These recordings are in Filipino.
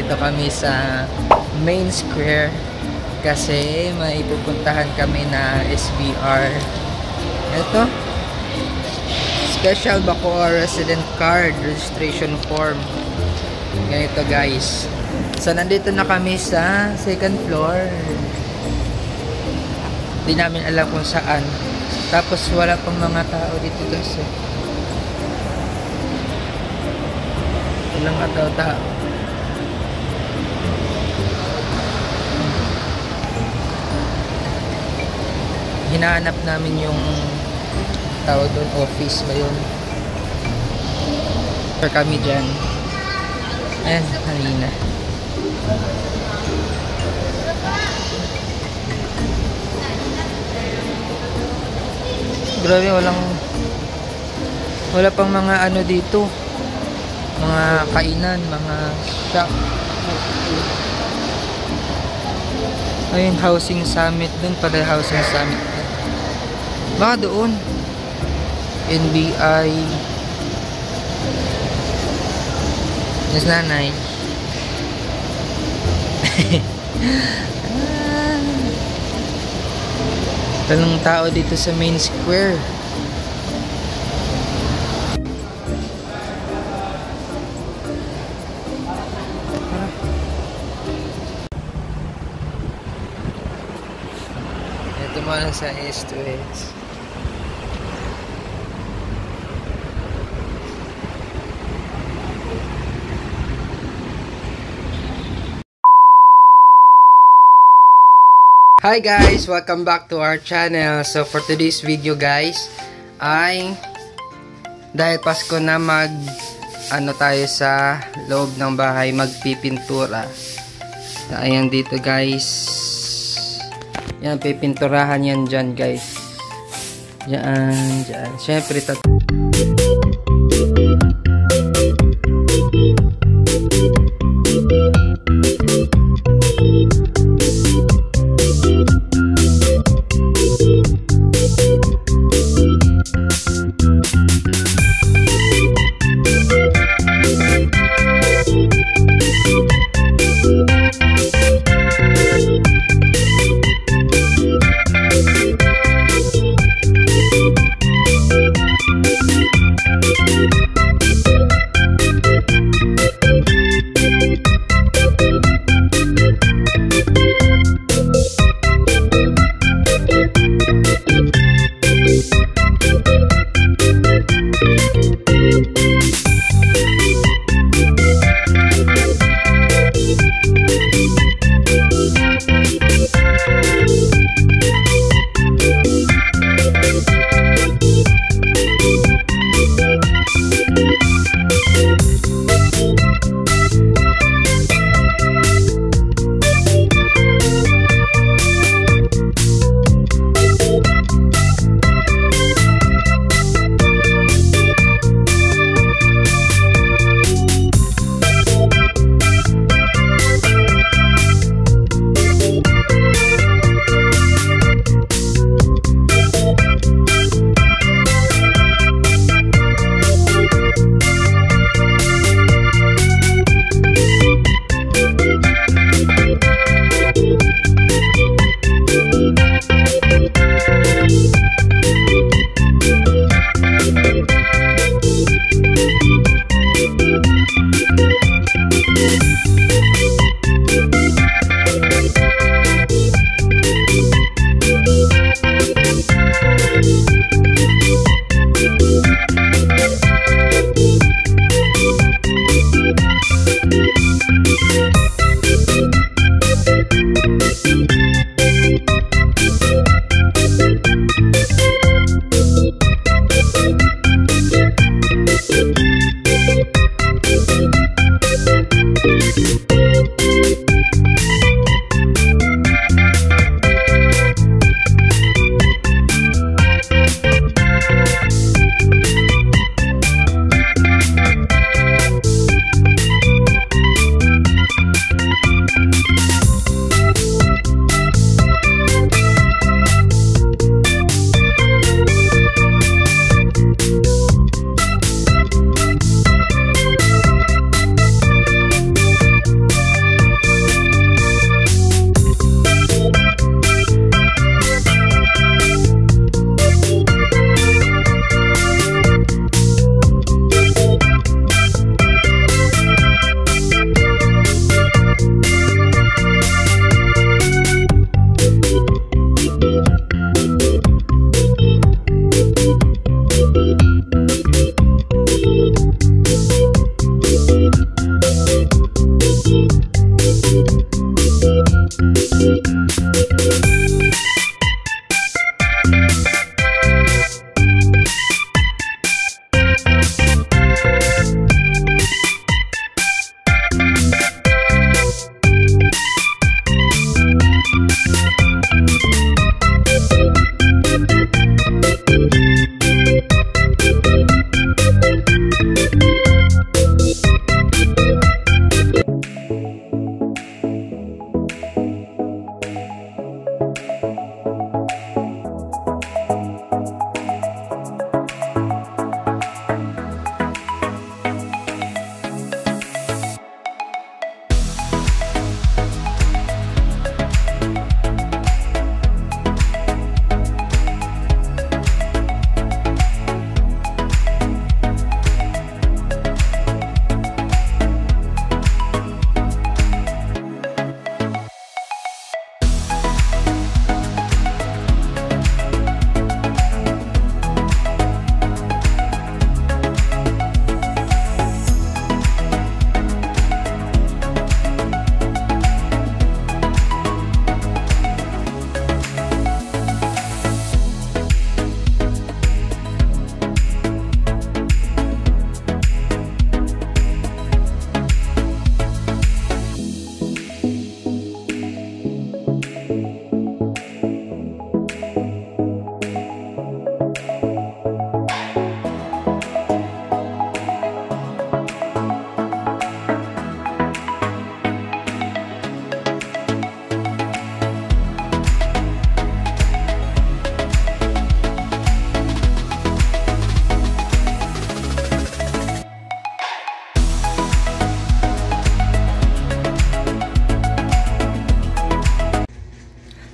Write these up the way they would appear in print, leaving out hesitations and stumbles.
nandito kami sa main square kasi may pupuntahan kami na SBR. Ito, Special Bacoor Resident Card Registration Form. Ganito guys. So nandito na kami sa second floor. Hindi namin alam kung saan. Tapos wala pang mga tao dito guys. Walang tao. Hinahanap namin yung tawag doon, office ba yun? Or kami dyan. Ayan, kanina. Grabe, wala pang mga ano dito, mga kainan, mga shop. Ayun, housing summit dun pala, housing summit. Baka doon NBI. Yes, nanay. Tanong tao dito sa main square. Ito muna sa S2S. Hi guys! Welcome back to our channel. So for today's video guys, ay dahil Pasko na, tayo sa loob ng bahay, magpipintura. So, ayan dito guys. Yan, pipinturahan yan dyan guys. Diyan. Siyempre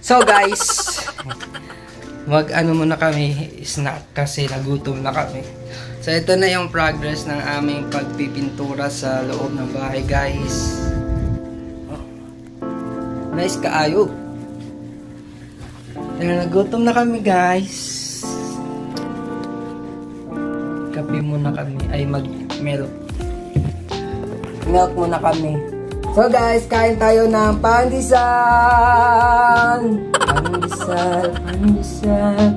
So guys, mag-ano muna kami, snack kasi nagutom na kami. So ito na yung progress ng aming pagpipintura sa loob ng bahay guys. Oh. Nice kaayo. Nagutom na kami guys. Kape muna kami, ay mag-milk. Milk muna kami. So guys, kain tayo ng pandesal. Pandesal.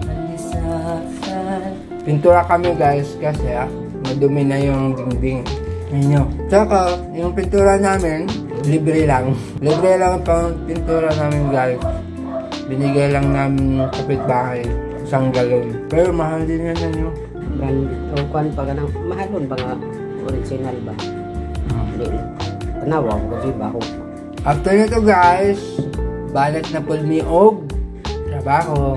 Pintura kami guys kasi madumi na yung dingding. Ayun. Tsaka, yung pintura namin, libre lang. Libre lang pang pintura namin guys. Binigay lang namin kapitbahay, isang galon. Pero mahal din yan yun. Kuan pa ganang mahalon ba nga original ba? Tanawa ko di ba ako. After nito guys, balat na pulmi og trabaho.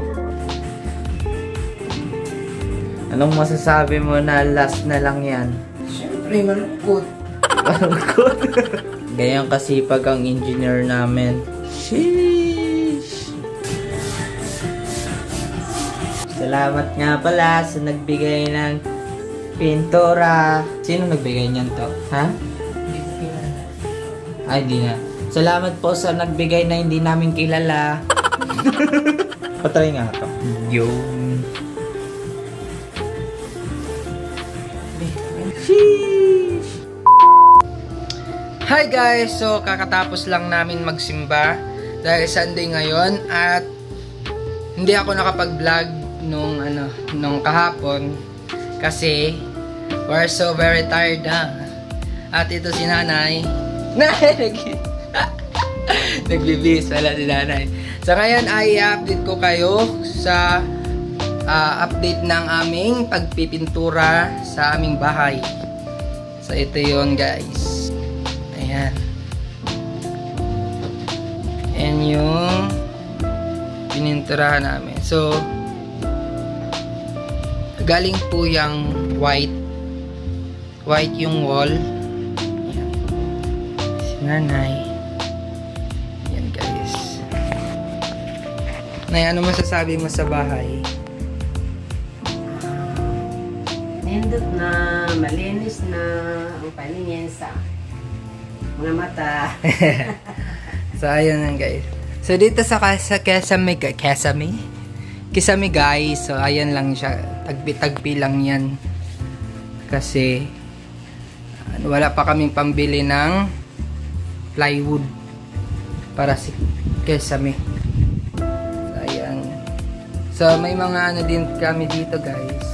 Anong masasabi mo na last na lang yan? Siyempre, malungkot. Malungkot? Ganyan kasipag ang engineer namin. Sheesh! Salamat nga pala sa nagbigay ng pintura. Sino nagbigay niyan to? Ha? Ay, di na. Salamat po sa nagbigay na hindi namin kilala. Patry nga ito. Yung... Sheesh! Hi guys! So, kakatapos lang namin magsimba dahil Sunday ngayon at hindi ako nakapag-vlog nung kahapon kasi we're so very tired na. At ito si nanay. Nagbibis pala si nanay. So ngayon ay i-update ko kayo sa update ng aming pagpipintura sa aming bahay. So ito yun guys. Ayan. And yung pininturahan namin. So galing po yung white yung wall. Ayan. Si nanay. Ayan guys. Nay, ano masasabi mo sa bahay? Nindot na, malinis na ang paningin sa mga mata. So ayun lang guys. So dito sa Kesame guys, so ayan lang siya, tagpi-tagpi lang yan kasi wala pa kaming pambili ng plywood para si Kesame. So ayan. So may mga ano din kami dito guys.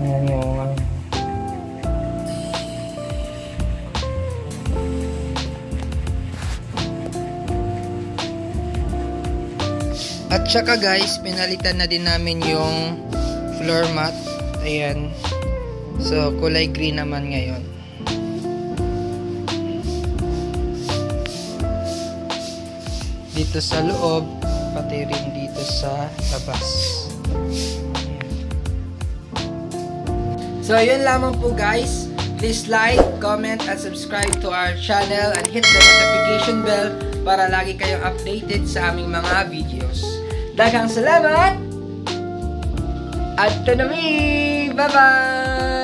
Ayan yung at saka guys, pinalitan na din namin yung floor mat. Ayan. So, kulay green naman ngayon. Dito sa loob, pati rin dito sa labas. Ayan. So, yun lamang po guys. Please like, comment, and subscribe to our channel and hit the notification bell para lagi kayong updated sa aming mga videos. Daghang salamat! At to na me! Bye-bye!